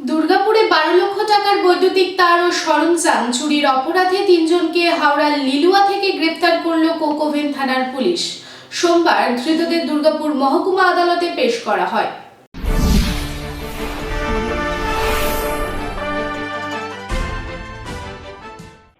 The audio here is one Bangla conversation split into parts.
দুর্গাপুরে 12 লক্ষ টাকার বৈদ্যুতিক তার ও সরঞ্জাম চুরির অপরাধে 3 জনকে হাওড়ার লিলুয়া থেকে গ্রেফতার করল কোকোভেন থানার পুলিশ। সোমবার ধৃতদের দুর্গাপুর মহকুমা আদালতে পেশ করা হয়।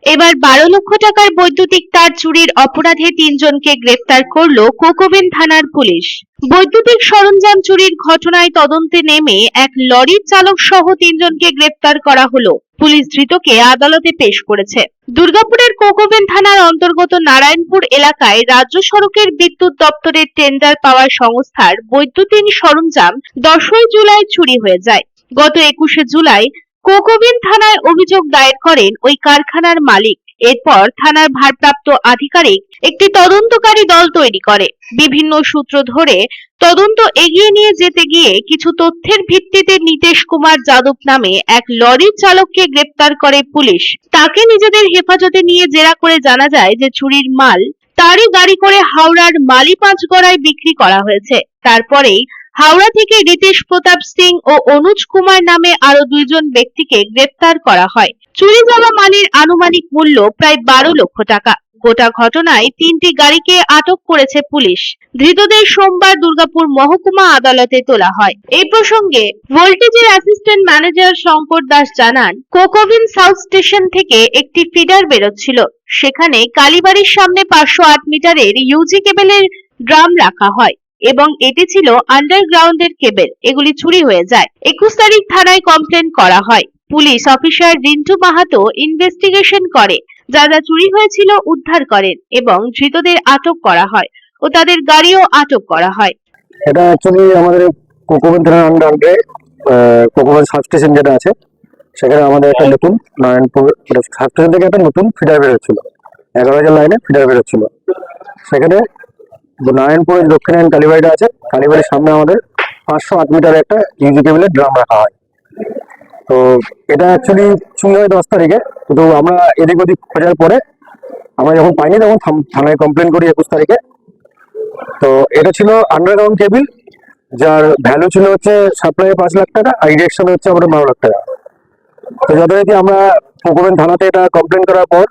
এবার 12 লক্ষ টাকার বৈদ্যুতিক তার চুরির অপরাধে 3 জনকে গ্রেফতার করল কোকোভেন থানার পুলিশ। বৈদ্যুতিক সরঞ্জাম চুরির ঘটনায় তদন্তে নেমে এক লরির চালক সহ 3 জনকে গ্রেফতার করা হলো। পুলিশ ধৃতকে আদালতে পেশ করেছে। দুর্গাপুরের কোকোভেন থানার অন্তর্গত নারায়ণপুর এলাকায় রাজ্য সড়কের বিদ্যুৎ দপ্তরের টেন্ডার পাওয়া সংস্থার বৈদ্যুতিক সরঞ্জাম 10 জুলাই চুরি হয়ে যায়। গত 21 জুলাই কোকোভেন থানায় অভিযোগ দায়ের করেন ওই কারখানার মালিক। এরপর থানার ভারপ্রাপ্ত আধিকারিক একটি তদন্তকারী দল তৈরি করে। বিভিন্ন সূত্র ধরে তদন্ত এগিয়ে নিয়ে যেতে গিয়ে কিছু তথ্যের ভিত্তিতে নীতেশ কুমার যাদব নামে এক লরির চালককে গ্রেফতার করে পুলিশ। তাকে নিজেদের হেফাজতে নিয়ে জেরা করে জানা যায় যে চুরির মাল তারই গাড়ি করে হাওড়ার মালি পাঁচগড়ায় বিক্রি করা হয়েছে। তারপরেই হাওড়া থেকে রিতেশ প্রতাপ সিং ও অনুজ কুমার নামে আরো 2 জন ব্যক্তিকে গ্রেফতার করা হয়। চুরি যাওয়া মালের আনুমানিক মূল্য প্রায় 12 লক্ষ টাকা। গোটা ঘটনায় 3টি গাড়িকে আটক করেছে পুলিশ। ধৃতদের সোমবার দুর্গাপুর মহকুমা আদালতে তোলা হয়। এই প্রসঙ্গে ভোল্টেজের অ্যাসিস্ট্যান্ট ম্যানেজার শঙ্কর দাস জানান, কোকোভেন সাউথ স্টেশন থেকে একটি ফিডার বেরোচ্ছিল। সেখানে কালীবাড়ির সামনে 508 মিটারের ইউজি কেবলের ড্রাম রাখা হয় এবং এটি ছিল আন্ডারগ্রাউন্ডের কেবল। এগুলি চুরি হয়ে যায়। 21 তারিখ থানায় কমপ্লেন করা হয়। Police officer Rintu Mahato investigation করে যা যা চুরি হয়েছিল উদ্ধার করেন এবং ধৃতদের আটক করা হয় ও তাদের গাড়িও আটক করা হয়। এটা অ্যাকচুয়ালি আমাদের কোকোভেন থানার আন্ডারে কোকোভেন সাব স্টেশন যেটা আছে সেখানে আমাদের একটা নতুন নারায়ণপুর সাব স্টেশন থেকে একটা নতুন ফিডার বেরোচ্ছিল, 11,000 লাইনে ফিডার বেরোচ্ছিল। সেখানে নারায়ণপুরের দক্ষিণায়ন কালীবাড়িটা আছে, কালীবাড়ির সামনে আমাদের 508 মিটার একটা ইউজি কেবলের ড্রাম রাখা হয়। তো এটা অ্যাকচুয়ালি চুরি হয় 10 তারিখে, কিন্তু আমরা এদিক ওদিক খোঁজার পরে আমরা যখন পাইনি তখন থানায় কমপ্লেন করি 21 তারিখে। তো এটা ছিল আন্ডারগ্রাউন্ড কেবল, যার ভ্যালু ছিল হচ্ছে সাপ্লাই 5 লাখ টাকা আর ইরেকশন হচ্ছে আমাদের 12 লাখ টাকা। তো যথারীতি আমরা কোকোভেন থানাতে এটা কমপ্লেন করার পর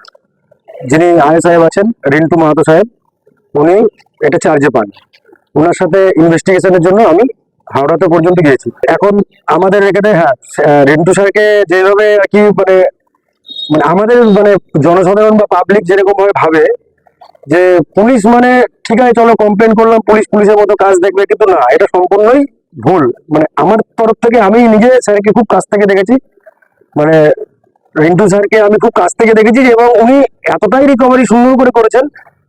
যিনি আয় সাহেব আছেন রিন্টু মাহাতো সাহেব, উনি এটা চার্জে পান। ওনার সাথে ইনভেস্টিগেশনের জন্য আমি হাওড়াতে পর্যন্ত গিয়েছি। এখন আমাদের এখানে রিন্টু স্যারকে যেভাবে আর কি মানে আমাদের জনসাধারণ বা পাবলিক যেরকম ভাবে ভাবে যে পুলিশ মানে ঠিক আছে চলো কমপ্লেন করলাম, পুলিশের মতো কাজ দেখবে, কিন্তু না, এটা সম্পূর্ণই ভুল। আমার তরফ থেকে আমি নিজে স্যারকে খুব কাছ থেকে দেখেছি, রিন্টু স্যারকে আমি খুব কাছ থেকে দেখেছি এবং উনি এতটাই রিকভারি সুন্দর করে করেছেন,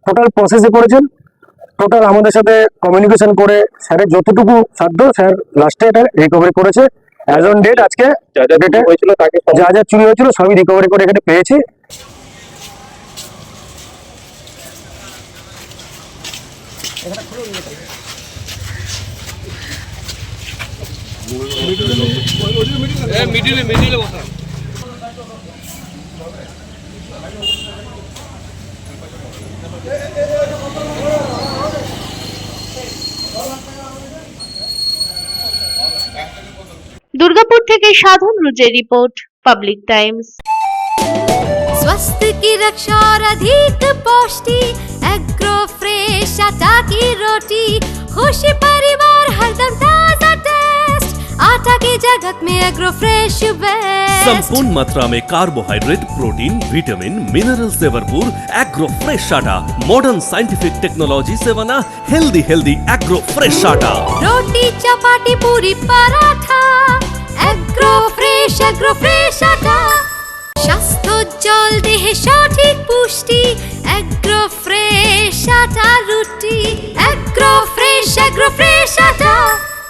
টোটাল প্রসেসে করেছেন, টোটাল আমাদের সাথে কমিউনিকেশন করে স্যারের যতটুকু সাধ্য স্যার লাস্টে এটা রিকভারি করেছে। অ্যাজ অন ডেট আজকে যা যা চুরি হয়েছিল সবই রিকভারি করে এখানে পেয়েছি। दुर्गापुर থেকে साधन रुजेर रिपोर्ट, पब्लिक टाइम्स। स्वास्थ्य की रक्षा और अधिक पौष्टि, एग्रो फ्रेश आटा की रोटी, खुशी परिवार हरदम ताजा टेस्ट, आटा की जगत में एग्रो फ्रेश बेस्ट। संपूर्ण मात्रा में कार्बोहाइड्रेट, प्रोटीन, विटामिन, मिनरल से भरपूर एग्रो फ्रेश आटा, मॉडर्न साइंटिफिक टेक्नोलॉजी से बना हेल्दी एग्रो फ्रेश आटा। रोटी चपाटी पूरी पराठा, एग्रो फ्रेश आटा। স্বাস্থ্যোজ্জ্বল দেহে সঠিক পুষ্টি, এগ্রো ফ্রেশ আটা রুটি, এগ্রো ফ্রেশ আটা।